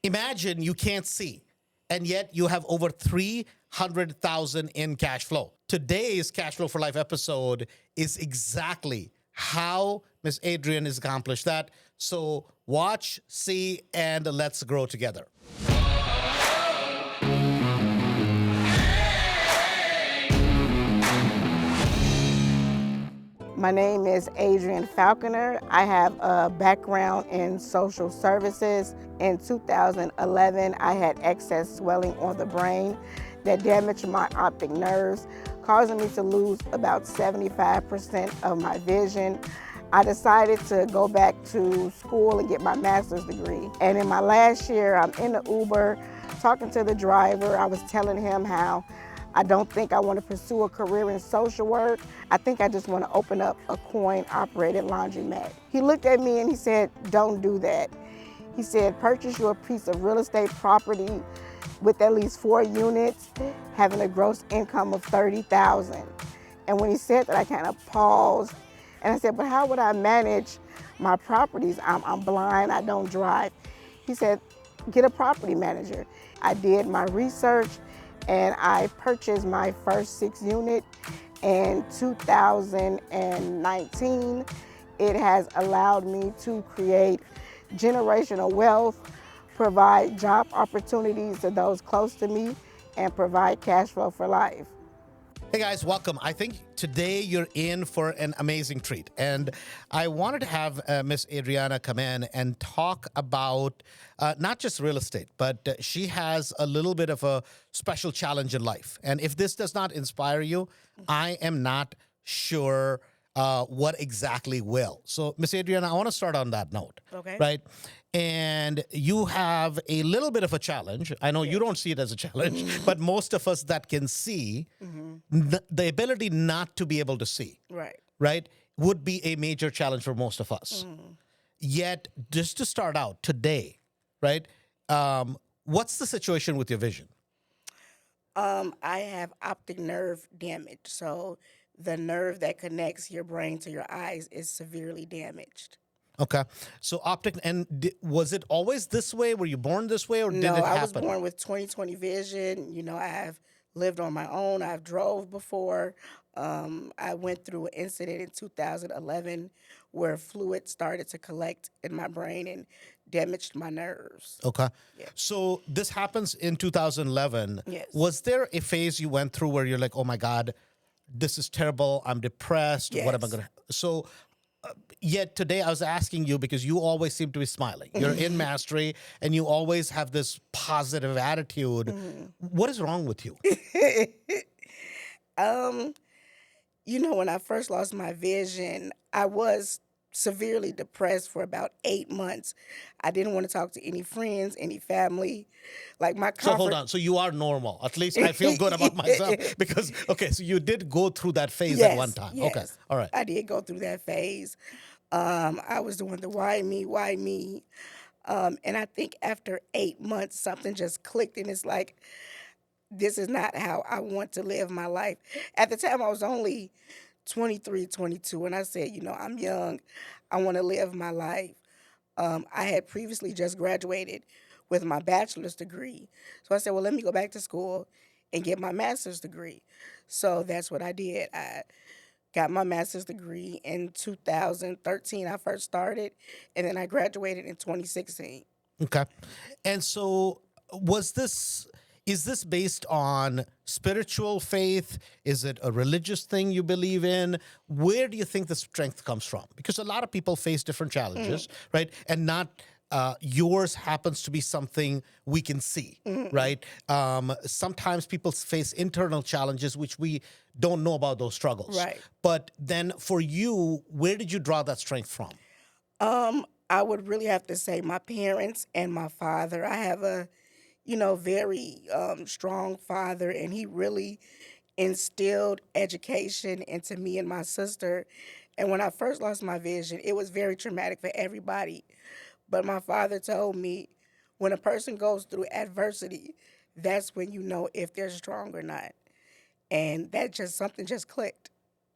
Imagine you can't see, and yet you have over 300,000 in cash flow. Today's Cash Flow for Life episode is exactly how Miss Adrienne has accomplished that. So watch, see, and let's grow together. My name is Adrienne Falconer. I have a background in social services. In 2011, I had excess swelling on the brain that damaged my optic nerves, causing me to lose about 75% of my vision. I decided to go back to school and get my master's degree. And in my last year, I'm in the Uber talking to the driver. I was telling him how I don't think I want to pursue a career in social work. I think I just want to open up a coin-operated laundromat. He looked at me and he said, "Don't do that." He said, "Purchase you a piece of real estate property with at least 4 units, having a gross income of $30,000. And when he said that, I kind of paused and I said, "But how would I manage my properties? I'm blind, I don't drive." He said, "Get a property manager." I did my research and I purchased my first 6 unit in 2019. It has allowed me to create generational wealth, provide job opportunities to those close to me, and provide cash flow for life. Hey guys, welcome. I think today you're in for an amazing treat. And I wanted to have Miss Adriana come in and talk about not just real estate, but she has a little bit of a special challenge in life. And if this does not inspire you, I am not sure what exactly will. So, Miss Adriana, I want to start on that note. Okay. Right? And you have a little bit of a challenge. I know you don't see it as a challenge, but most of us that can see, the ability not to be able to see, right, would be a major challenge for most of us. Yet, just to start out today, right, what's the situation with your vision? I have optic nerve damage, so the nerve that connects your brain to your eyes is severely damaged. Okay. So optic, and was it always this way? Were you born this way, or did No, it I was happen? born with 20/20 vision. You know, I have lived on my own. I've drove before. I went through an incident in 2011 where fluid started to collect in my brain and damaged my nerves. Okay. Yeah. So this happens in 2011. Yes. Was there a phase you went through where you're like, oh my God, this is terrible. I'm depressed. What am I Yes. going to... So yet today I was asking you because you always seem to be smiling. You're in mastery and you always have this positive attitude. What is wrong with you? Um, you know, when I first lost my vision, I was severely depressed for about 8 months. I didn't want to talk to any friends, any family. Like my So hold comfort. on. So you are normal. At least I feel good about myself because, okay, so you did go through that phase at one time. Yes, Okay. All right. I did go through that phase. I was doing the why me, why me. And I think after 8 months, something just clicked, and it's like, this is not how I want to live my life. At the time, I was only 23, 22, and I said, you know, I'm young. I want to live my life. I had previously just graduated with my bachelor's degree. So I said, well, let me go back to school and get my master's degree. So that's what I did. I got my master's degree in 2013. I first started, and then I graduated in 2016. Okay. And so is this based on spiritual faith? Is it a religious thing you believe in? Where do you think the strength comes from? Because a lot of people face different challenges, right? And not yours happens to be something we can see, right? Sometimes people face internal challenges which we don't know about those struggles. Right. But then for you, where did you draw that strength from? I would really have to say my parents and my father. I have a, you know, very strong father, and he really instilled education into me and my sister. And when I first lost my vision, it was very traumatic for everybody. But my father told me, when a person goes through adversity, that's when you know if they're strong or not. And that just, something just clicked.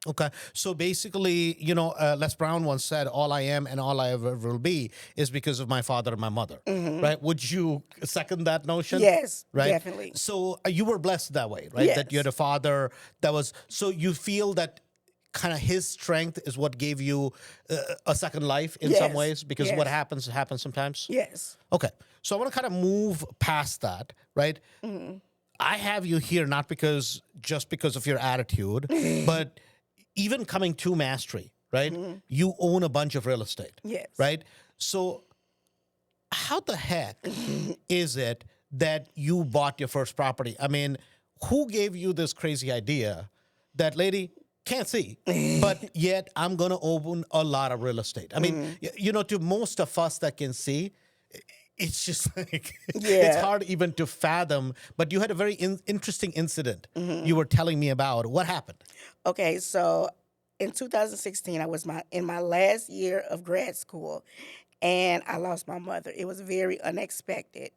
Okay. So basically, Les Brown once said, all I am and all I ever will be is because of my father and my mother. Right? Would you second that notion? Yes, Right? definitely. So you were blessed that way, right? That you had Yes. a father that was, so you feel that kind of his strength is what gave you a second life in some Yes. ways, because what Yes. happens sometimes. Yes. Okay. So I want to kind of move past that, right? I have you here not just because of your attitude, but even coming to mastery, right? You own a bunch of real estate, Yes. right? So how the heck is it that you bought your first property? I mean, who gave you this crazy idea that lady can't see, but yet I'm going to own a lot of real estate? I mean, to most of us that can see, it's just like it's Yeah. hard even to fathom. But you had a very interesting incident you were telling me about. What happened? Okay, so in 2016, I was in my last year of grad school, and I lost my mother. It was very unexpected.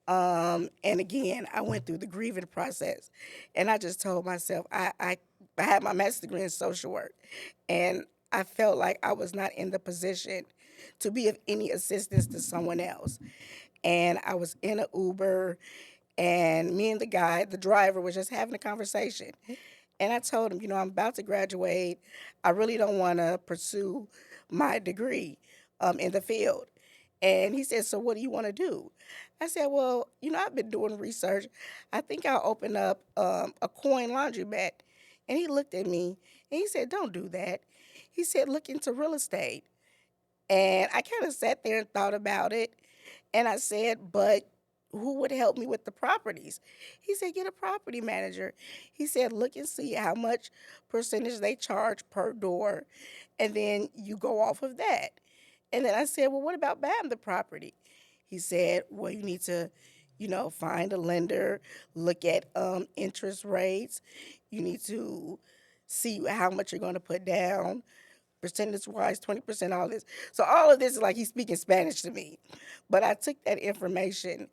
And again, I went through the grieving process, and I just told myself I had my master's degree in social work, and I felt like I was not in the position to be of any assistance to someone else. And I was in an Uber, and me and the driver, was just having a conversation. And I told him, I'm about to graduate. I really don't want to pursue my degree in the field. And he said, so what do you want to do? I said, well, I've been doing research. I think I'll open up a coin laundromat. And he looked at me and he said, don't do that. He said, look into real estate. And I kind of sat there and thought about it. And I said, but who would help me with the properties? He said, get a property manager. He said, look and see how much percentage they charge per door. And then you go off of that. And then I said, well, what about buying the property? He said, well, you need to, find a lender, look at interest rates. You need to see how much you're going to put down, percentage-wise, 20%, all this. So all of this is like he's speaking Spanish to me. But I took that information,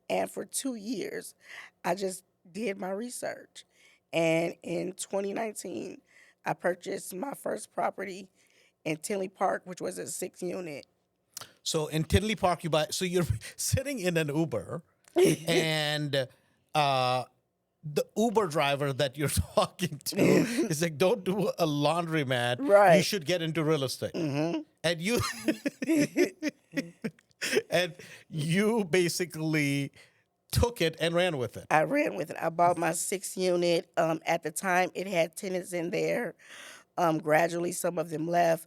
and for 2 years, I just did my research. And in 2019, I purchased my first property in Tinley Park, which was a 6-unit. So in Tinley Park, you buy. So you're sitting in an Uber, and the Uber driver that you're talking to is like, "Don't do a laundromat. You Right. should get into real estate." And you, and you basically took it and ran with it. I ran with it. I bought my 6-unit. At the time, it had tenants in there. Gradually, some of them left.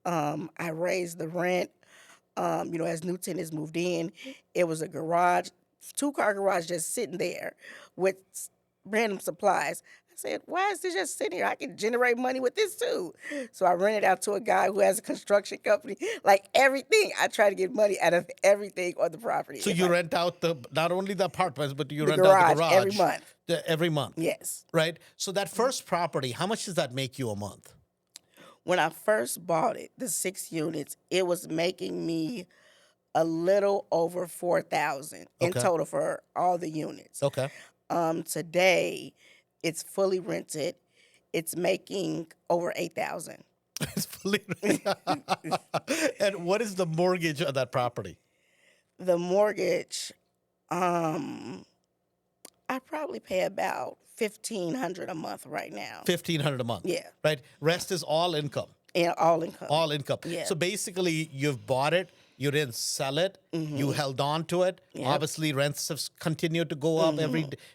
I raised the rent. As new tenants moved in, it was a garage, 2-car garage just sitting there with random supplies. I said, why is this just sitting here? I can generate money with this too. So I rented out to a guy who has a construction company. Like everything, I try to get money out of everything on the property. So you rent out not only the apartments, but you the rent out the garage garage every month. every month. Yes. Right. So that first property, how much does that make you a month? When I first bought it, the 6 units, it was making me a little over 4,000 in Okay. total for all the units. Okay. Today, it's fully rented. It's making over 8,000. It's fully. And what is the mortgage on that property? The mortgage, I probably pay about $1,500 a month right now. $1,500 a month. Yeah. Right. Rest is all income. And all income. All income. Yeah. So basically, you've bought it. You didn't sell it. You held on to it. Yep. Obviously, rents have continued to go up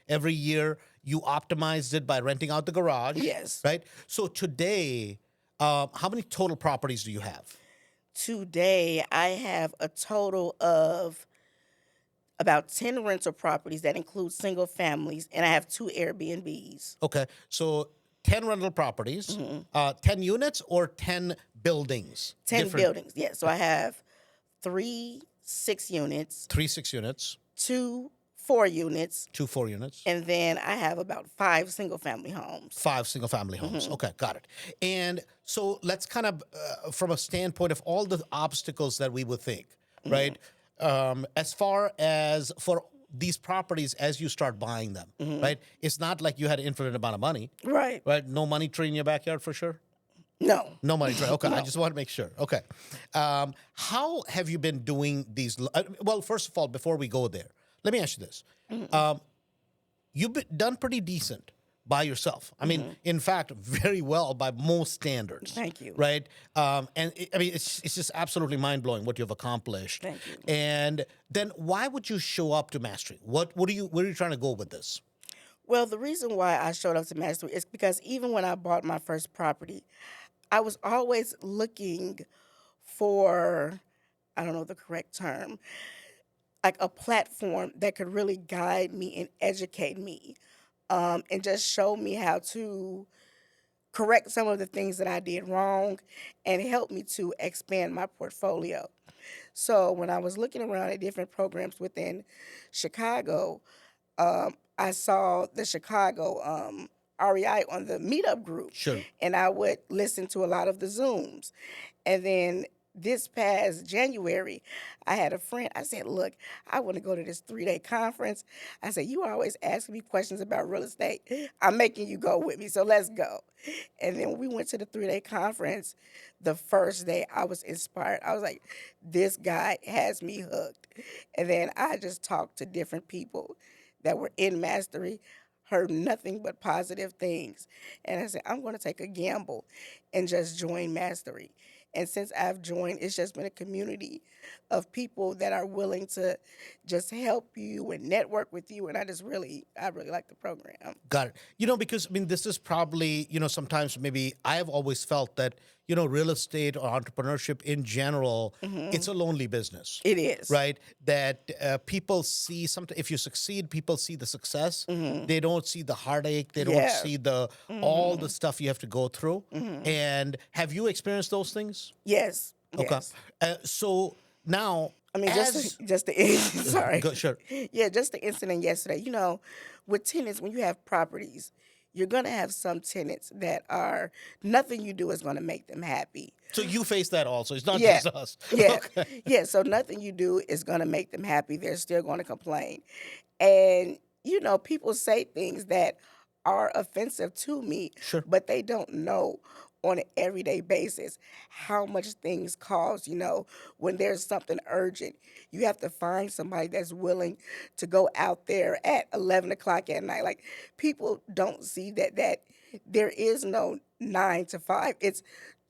every year. You optimized it by renting out the garage. Yes. Right. So today, how many total properties do you have? Today, I have a total of about 10 rental properties that include single families, and I have 2 Airbnbs. Okay. So 10 rental properties, 10 units or 10 buildings? 10 Different- buildings, yeah. So I have 3 6-units, 3 6 units, 2 4-units, 2 4 units, and then I have about 5 single-family homes. 5 single family homes. Okay, got it. And so let's kind of, from a standpoint of all the obstacles that we would think, right? As far as for these properties as you start buying them, right? It's not like you had an infinite amount of money, Right. right? No money tree in your backyard for sure? No. No money tree. Okay, I No. just want to make sure. Okay. How have you been doing these? Well, first of all, before we go there, let me ask you this. You've done pretty decent by yourself. I mean, in fact, very well by most standards. Thank you. Right? I mean, it's just absolutely mind blowing what you've accomplished. Thank you. And then why would you show up to mastery? Where are you trying to go with this? Well, the reason why I showed up to Mastery is because even when I bought my first property, I was always looking for, I don't know the correct term, like a platform that could really guide me and educate me, and just show me how to correct some of the things that I did wrong and help me to expand my portfolio. So when I was looking around at different programs within Chicago, I saw the Chicago REI on the meetup group, Sure. and I would listen to a lot of the Zooms. And then this past January, I had a friend. I said, "Look, I want to go to this 3-day conference." I said, "You always asking me questions about real estate. I'm making you go with me, so let's go." And then we went to the 3-day conference. The first day, I was inspired. I was like, "This guy has me hooked." And then I just talked to different people that were in Mastery, heard nothing but positive things. And I said, I'm going to take a gamble and just join Mastery. And since I've joined, it's just been a community of people that are willing to just help you and network with you. And I really like the program. Got it. Because I mean, this is probably, sometimes maybe I have always felt that, real estate or entrepreneurship in general, it's a lonely business. It is. Right? That people see something, if you succeed, people see the success. They don't see the heartache. They don't Yeah. see all the stuff you have to go through. And have you experienced those things? Yes. Okay. Yes. So now, I mean, just the sorry. Go, sure. Yeah, just the incident yesterday. With tenants, when you have properties, you're gonna have some tenants that are nothing you do is gonna make them happy. So you face that also. It's not Yeah, just us. yeah, Okay. yeah. So nothing you do is gonna make them happy. They're still gonna complain, and people say things that are offensive to me, Sure. but they don't know on an everyday basis how much things cost. When there's something urgent, you have to find somebody that's willing to go out there at 11 o'clock at night. Like, people don't see that there is no 9 to 5. It's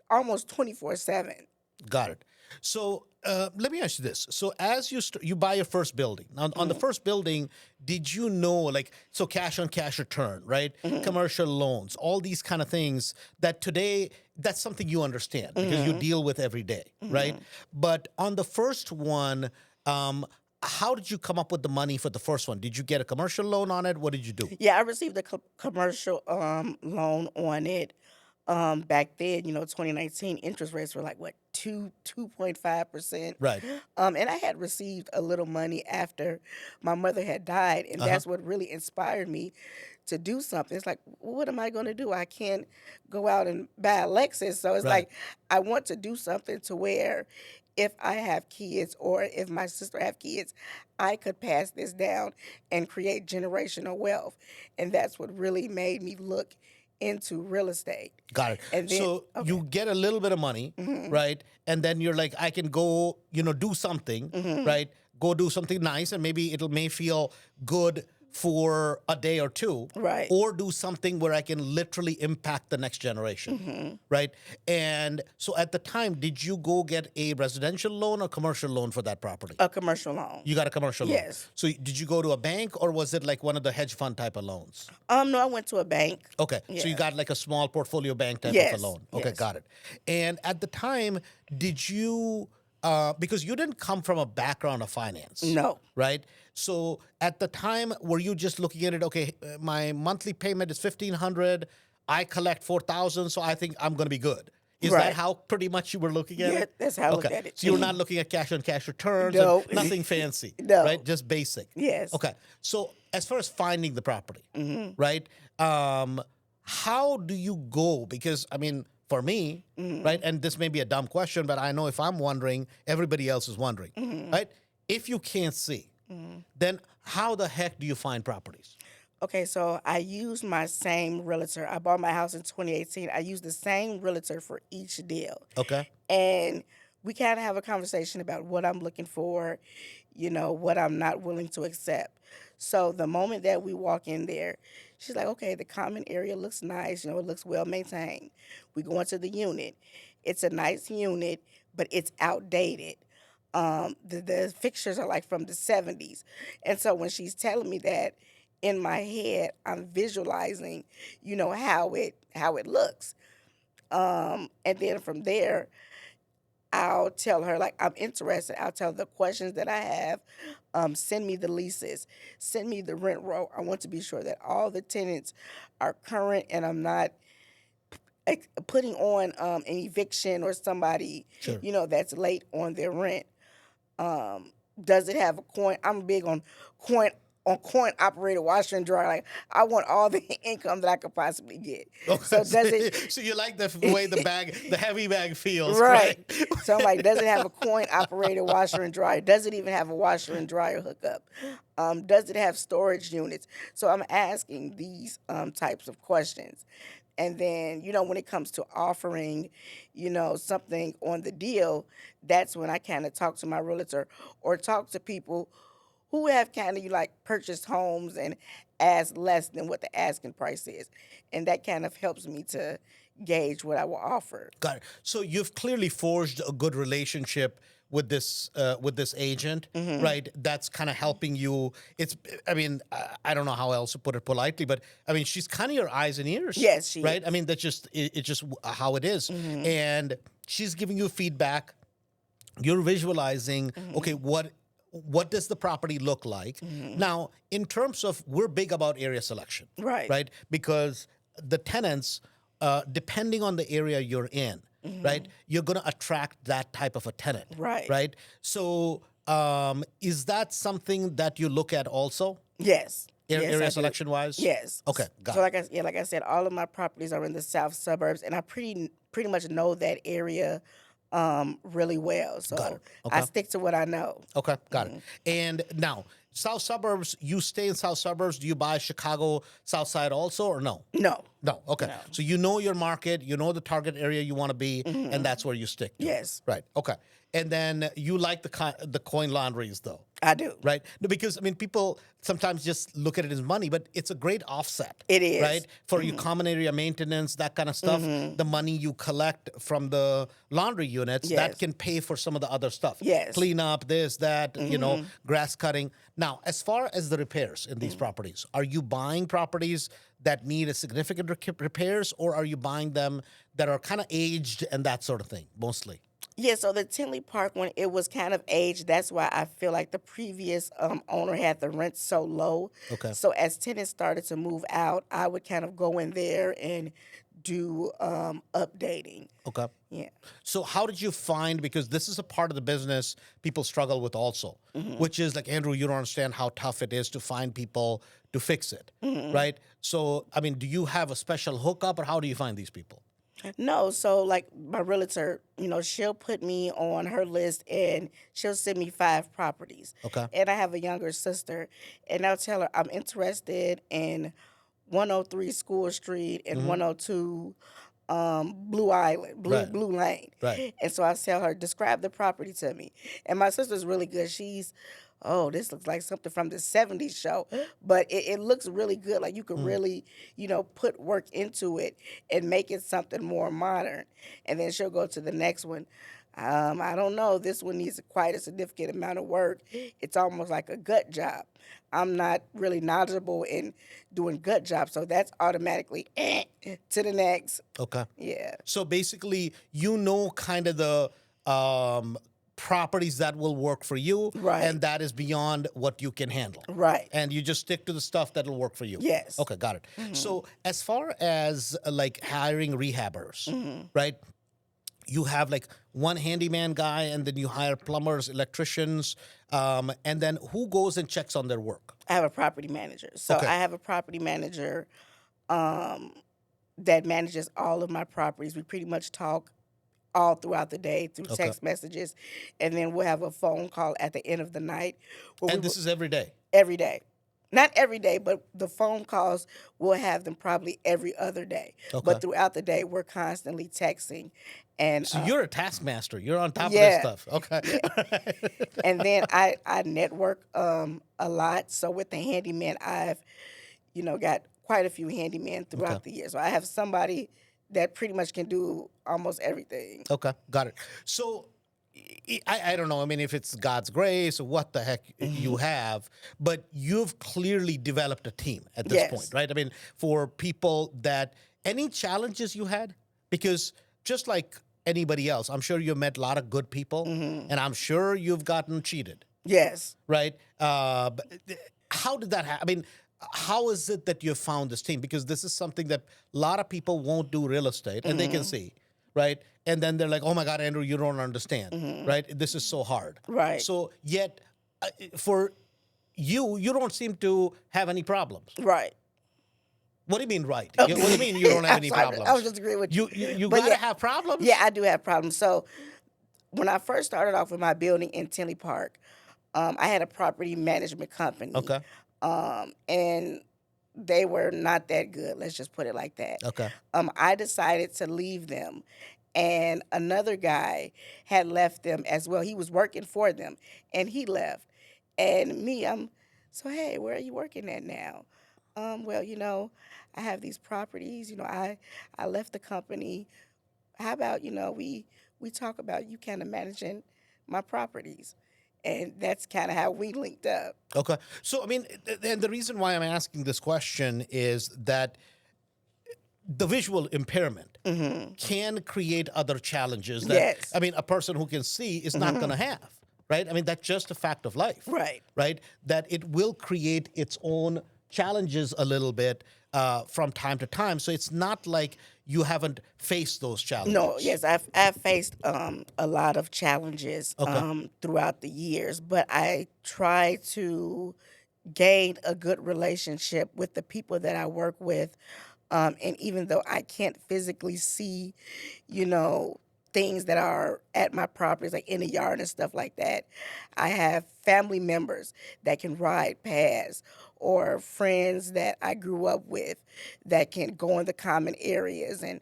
almost 24/7. Got it. So let me ask you this. So as you buy your first building, now on the first building, did you know, so cash on cash return, right? Commercial loans, all these kind of things that today, that's something you understand because you deal with every day, right? But on the first one, how did you come up with the money for the first one? Did you get a commercial loan on it? What did you do? Yeah, I received a commercial loan on it. Back then, 2019 interest rates were like what 2.5%. Right. And I had received a little money after my mother had died, and that's what really inspired me to do something. It's like, what am I going to do? I can't go out and buy a Lexus, so it's Right. like I want to do something to where if I have kids or if my sister have kids, I could pass this down and create generational wealth, and that's what really made me look into real estate. Got it. And then, So you get a little bit of money, right? And then you're like, I can go, do something, right? Go do something nice, and maybe may feel good for a day or two, Right. or do something where I can literally impact the next generation, right? And so at the time, did you go get a residential loan or commercial loan for that property? A commercial loan. You got a commercial loan. Yes. So did you go to a bank, or was it like one of the hedge fund type of loans? No, I went to a bank. Okay, so you Yeah. got like a small portfolio bank type of Yes, a loan. Okay, yes. got it. And at the time, did you, because you didn't come from a background of finance. No. Right? So at the time, were you just looking at it, okay, my monthly payment is $1,500, I collect $4,000, so I think I'm going to be good. Is that Right. how pretty much you were looking at Yeah, it? that's how I looked at it. So you were not looking at cash on cash returns, No. and nothing fancy, No. right? Just basic. Yes. Okay. So as far as finding the property, Mm-hmm. right? How do you go? Because I mean, for me, Mm-hmm. right? And this may be a dumb question, but I know if I'm wondering, everybody else is wondering, Mm-hmm. right? If you can't see, then how the heck do you find properties? Okay, so I used my same realtor. I bought my house in 2018. I used the same realtor for each deal. Okay. And we kind of have a conversation about what I'm looking for, what I'm not willing to accept. So the moment that we walk in there, she's like, okay, the common area looks nice, it looks well maintained. We go into the unit. It's a nice unit, but it's outdated. The fixtures are like from the 70s. And so when she's telling me that, in my head, I'm visualizing, how it looks. And then from there, I'll tell her, like, I'm interested. I'll tell her the questions that I have. Send me the leases. Send me the rent roll. I want to be sure that all the tenants are current and I'm not putting on an eviction or somebody, Sure. that's late on their rent. Does it have a coin? I'm big on coin operated washer and dryer. Like, I want all the income that I could possibly get. So does it? So you like the way the heavy bag feels, Right. right? So I'm like, does it have a coin operated washer and dryer? Does it even have a washer and dryer hookup? Does it have storage units? So I'm asking these types of questions. And then, when it comes to offering, something on the deal, that's when I kind of talk to my realtor or talk to people who have kind of purchased homes and ask less than what the asking price is. And that kind of helps me to gauge what I will offer. Got it. So you've clearly forged a good relationship with this agent, right? That's kind of helping you. I mean, I don't know how else to put it politely, but I mean, she's kind of your eyes and ears. Yes, she right? is. I mean, it's just how it is, and she's giving you feedback. You're visualizing, okay, what does the property look like? Now, in terms of, we're big about area selection, Right. right? Because the tenants, depending on the area you're in, right, you're going to attract that type of a tenant, Right. right? So, is that something that you look at also, Yes. Yes, I area do. selection wise? Yes. Okay, got So it. like I said, all of my properties are in the south suburbs, and I pretty much know that area really well. Got So it. I Okay. stick to what I know. Okay, got it. And now, south suburbs, you stay in south suburbs. Do you buy Chicago south side also, or no? No. No. Okay. No. So you know your market, you know the target area you want to be, and that's where you stick to. Yes. Right. Okay. And then you like the coin laundries, though. I do. Right? No, because I mean, people sometimes just look at it as money, but it's a great offset. It is. Right? For your common area maintenance, that kind of stuff, the money you collect from the laundry units, that Yes. can pay for some of the other stuff. Yes. Clean up, this, that, grass cutting. Now, as far as the repairs in these properties, are you buying properties that need a significant repairs, or are you buying them that are kind of aged and that sort of thing, mostly? Yeah, so the Tinley Park one, it was kind of aged. That's why I feel like the previous owner had the rent so low. Okay. So as tenants started to move out, I would kind of go in there and do updating. Okay. Yeah. So how did you find, because this is a part of the business people struggle with also, which is like, Andrew, you don't understand how tough it is to find people to fix it, right? So, I mean, do you have a special hookup, or how do you find these people? No, so like my realtor, she'll put me on her list and she'll send me 5 properties. Okay. And I have a younger sister, and I'll tell her I'm interested in 103 School Street and 102 Blue Island, Right. Blue Lane. Right. And so I tell her, describe the property to me. And my sister's really good. This looks like something from the 70s show, but it looks really good. Like you can really, put work into it and make it something more modern. And then she'll go to the next one. I don't know. This one needs quite a significant amount of work. It's almost like a gut job. I'm not really knowledgeable in doing gut jobs, so that's automatically to the next. Okay. Yeah. So basically, kind of the properties that will work for you, Right. and that is beyond what you can handle. Right. And you just stick to the stuff that'll work for you. Yes. Okay, got it. So as far as like hiring rehabbers, right? You have like one handyman guy, and then you hire plumbers, electricians, and then who goes and checks on their work? I have a property manager. So Okay. I have a property manager that manages all of my properties. We pretty much talk all throughout the day through Okay. text messages, and then we'll have a phone call at the end of the night where we And will this is every day. every day. Not every day, but the phone calls, we'll have them probably every other day. Okay. But throughout the day, we're constantly texting. And So you're a taskmaster. You're on top of this yeah, stuff. Okay. yeah. All right. And then I network a lot. So with the handyman, I've, got quite a few handymen Okay. throughout the year. So I have somebody that pretty much can do almost everything. Okay. Got it. So I don't know. I mean, if it's God's grace or what the heck you have, but you've clearly developed a team at this point, Yes. right? I mean, for people that any challenges you had, because just like anybody else, I'm sure you've met a lot of good people, and I'm sure you've gotten cheated, Yes. right? But how did that happen? I mean, how is it that you found this team? Because this is something that a lot of people won't do real estate, and they can see, right? And then they're like, "Oh my God, Andrew, you don't understand, right? This is so hard." Right. So yet, for you don't seem to have any problems. Right. What do you mean, right? What do you mean you don't have I'm any sorry, problems? I was just agreeing with you. You But gotta yeah, have problems. yeah, I do have problems. So when I first started off with my building in Tinley Park, I had a property management company. Okay. And they were not that good. Let's just put it like that. Okay. I decided to leave them, and another guy had left them as well. He was working for them, and he left. And me, so hey, where are you working at now? Well, I have these properties. I left the company. How about we talk about you kind of managing my properties, and that's kind of how we linked up. Okay. So I mean, and the reason why I'm asking this question is that the visual impairment can create other challenges that Yes. I mean a person who can see is not going to have, right? I mean that's just a fact of life, Right. right? That it will create its own challenges a little bit from time to time. So it's not like you haven't faced those challenges. No, yes, I've faced a lot of challenges Okay. throughout the years, but I try to gain a good relationship with the people that I work with. And even though I can't physically see, you know, things that are at my properties, like in the yard and stuff like that, I have family members that can ride past or friends that I grew up with that can go in the common areas and,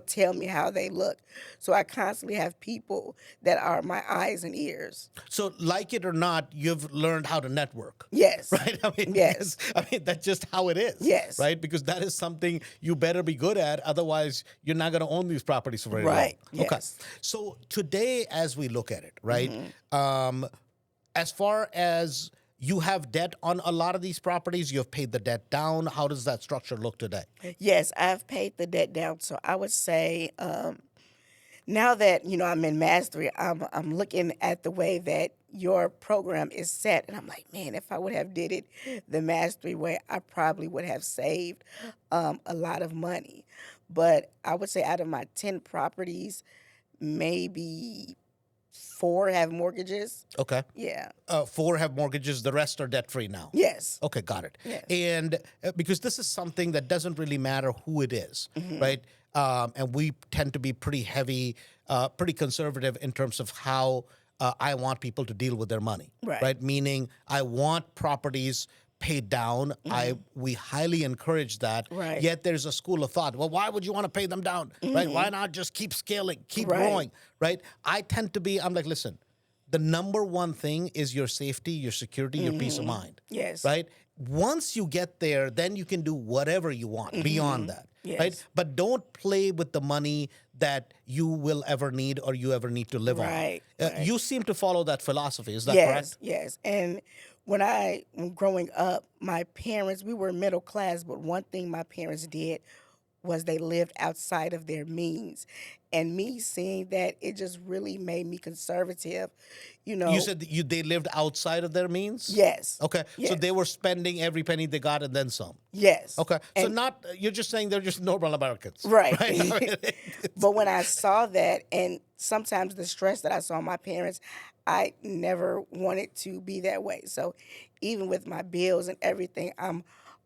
tell me how they look. So I constantly have people that are my eyes and ears. So, like it or not, you've learned how to network. Yes. Right? I mean, Yes. I mean, that's just how it is. Yes. Right? Because that is something you better be good at. Otherwise, you're not going to own these properties for very Right. long. Okay. Yes. So, today, as we look at it, right? As far as you have debt on a lot of these properties, you have paid the debt down. How does that structure look today? Yes, I've paid the debt down. So I would say now that I'm in mastery, I'm looking at the way that your program is set, and I'm like, man, if I would have did it the mastery way, I probably would have saved a lot of money. But I would say out of my 10 properties, maybe 4 have mortgages. Okay. Yeah. 4 have mortgages, the rest are debt free now. Yes. Okay, got it. Yes. And because this is something that doesn't really matter who it is, right? And we tend to be pretty heavy, pretty conservative in terms of how I want people to deal with their money, Right. Meaning, I want properties paid down. We highly encourage that. Right. Yet there's a school of thought. Well, why would you want to pay them down, right? Why not just keep scaling, keep Right. growing, right? I tend to be. I'm like, listen. The number one thing is your safety, your security, your peace of mind. Yes. Right? Once you get there, then you can do whatever you want beyond that. Right? Yes. But don't play with the money that you will ever need or you ever need to live Right, on. right. You seem to follow that philosophy. Is that Yes, correct? yes. And when growing up, my parents, we were middle class, but one thing my parents did was they lived outside of their means. And me seeing that, it just really made me conservative, You said that they lived outside of their means? Yes. Okay. So Yes. they were spending every penny they got and then some. Yes. Okay. So And- you're just saying they're just normal Americans. Right. I mean, But when I saw that, and sometimes the stress that I saw in my parents, I never wanted to be that way. So even with my bills and everything, I'm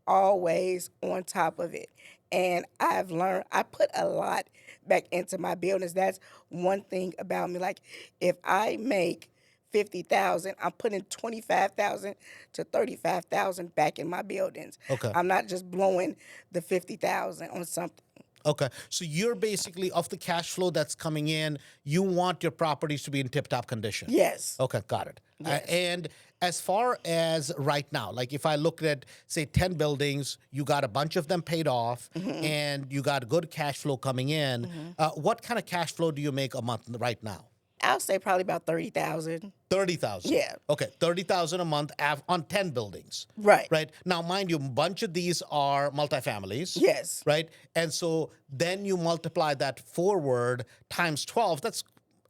always on top of it. And I've learned, I put a lot back into my buildings. That's one thing about me. Like, if I make 50,000, I'm putting 25,000 to 35,000 back in my buildings. Okay. I'm not just blowing the 50,000 on something. Okay. So you're basically, of the cash flow that's coming in, you want your properties to be in tip-top condition. Yes. Okay, got it. Yes. And as far as right now, like if I look at, say, 10 buildings, you got a bunch of them paid off, and you got good cash flow coming in. What kind of cash flow do you make a month right now? I'll say probably about 30,000. 30,000. Yeah. Okay, 30,000 a month on 10 buildings. Right. Right. Now, mind you, a bunch of these are multifamilies. Yes. Right. And so then you multiply that forward times 12. That's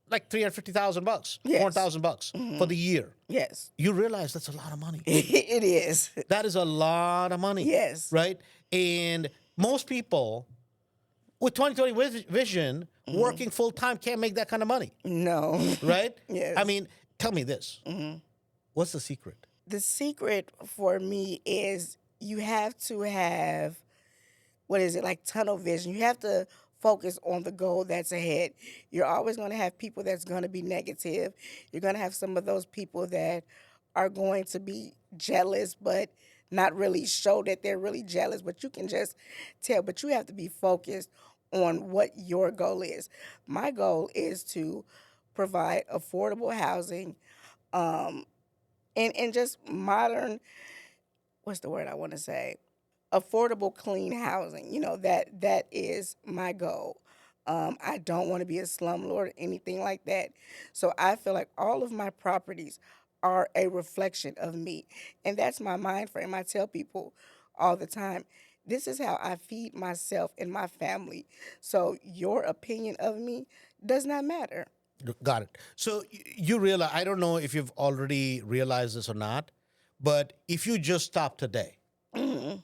like $350,000, Yes. $4,000 for the year. Yes. You realize that's a lot of money. It is. That is a lot of money. Yes. Right. And most people with 2020 vision working full time can't make that kind of money. No. Right. Yes. I mean, tell me this. What's the secret? The secret for me is you have to have, what is it, like tunnel vision. You have to focus on the goal that's ahead. You're always going to have people that's going to be negative. You're going to have some of those people that are going to be jealous, but not really show that they're really jealous, but you can just tell. But you have to be focused on what your goal is. My goal is to provide affordable housing, and just modern, what's the word I want to say? Affordable, clean housing. You know, that is my goal. I don't want to be a slumlord or anything like that. So I feel like all of my properties are a reflection of me. And that's my mind frame. I tell people all the time, this is how I feed myself and my family. So your opinion of me does not matter. Got it. So you realize, I don't know if you've already realized this or not, but if you just stop today,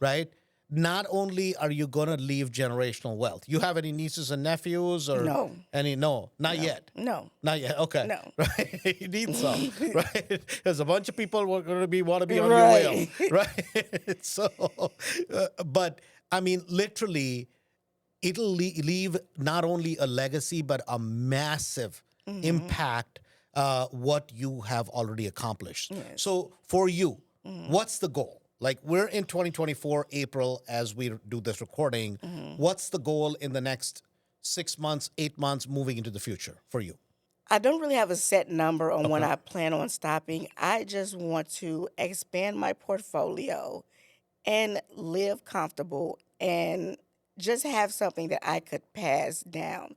right? Not only are you going to leave generational wealth, you have any nieces and nephews or No. any? No, not yet. No. Not yet. Okay. No. Right. You need some. Right. There's a bunch of people who are going to want to be on Right. your will. Right. So, but I mean, literally, it'll leave not only a legacy but a massive impact. What you have already accomplished. Yes. So for you, what's the goal? Like we're in 2024 April as we do this recording. What's the goal in the next 6 months, 8 months, moving into the future for you? I don't really have a set number on when I plan on stopping. I just want to expand my portfolio and live comfortable and just have something that I could pass down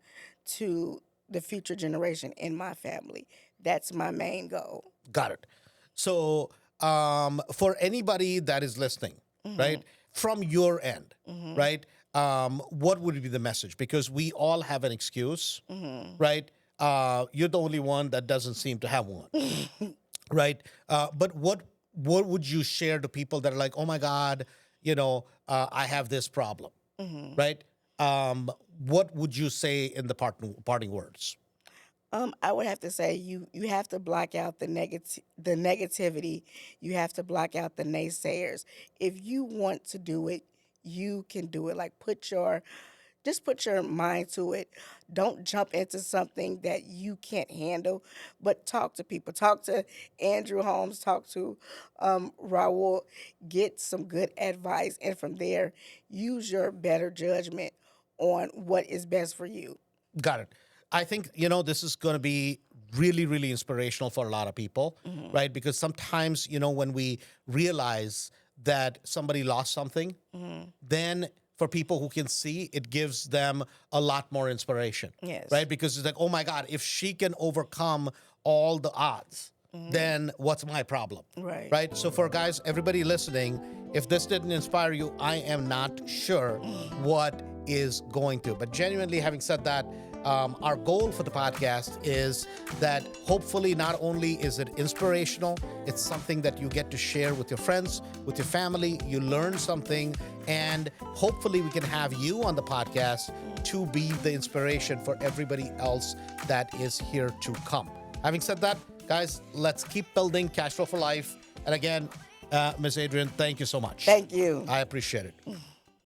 to the future generation in my family. That's my main goal. Got it. So for anybody that is listening, right, from your end, right, what would be the message? Because we all have an excuse, right? You're the only one that doesn't seem to have one, right? But what would you share to people that are like, oh my God, I have this problem, right? What would you say in the parting words? I would have to say you have to block out the negativity. You have to block out the naysayers. If you want to do it, you can do it. Like just put your mind to it. Don't jump into something that you can't handle, but talk to people. Talk to Andrew Holmes, talk to Raul, get some good advice, and from there, use your better judgment on what is best for you. Got it. I think, this is going to be really, really inspirational for a lot of people, right? Because sometimes, when we realize that somebody lost something, then for people who can see, it gives them a lot more inspiration, Yes. right? Because it's like, oh my God, if she can overcome all the odds, then what's my problem? Right. Right? So for guys, everybody listening, if this didn't inspire you, I am not sure what is going to. But genuinely, having said that, our goal for the podcast is that hopefully not only is it inspirational, it's something that you get to share with your friends, with your family, you learn something, and hopefully we can have you on the podcast to be the inspiration for everybody else that is here to come. Having said that, guys, let's keep building Cashflow for Life. And again, Ms. Adrienne, thank you so much. Thank you. I appreciate it.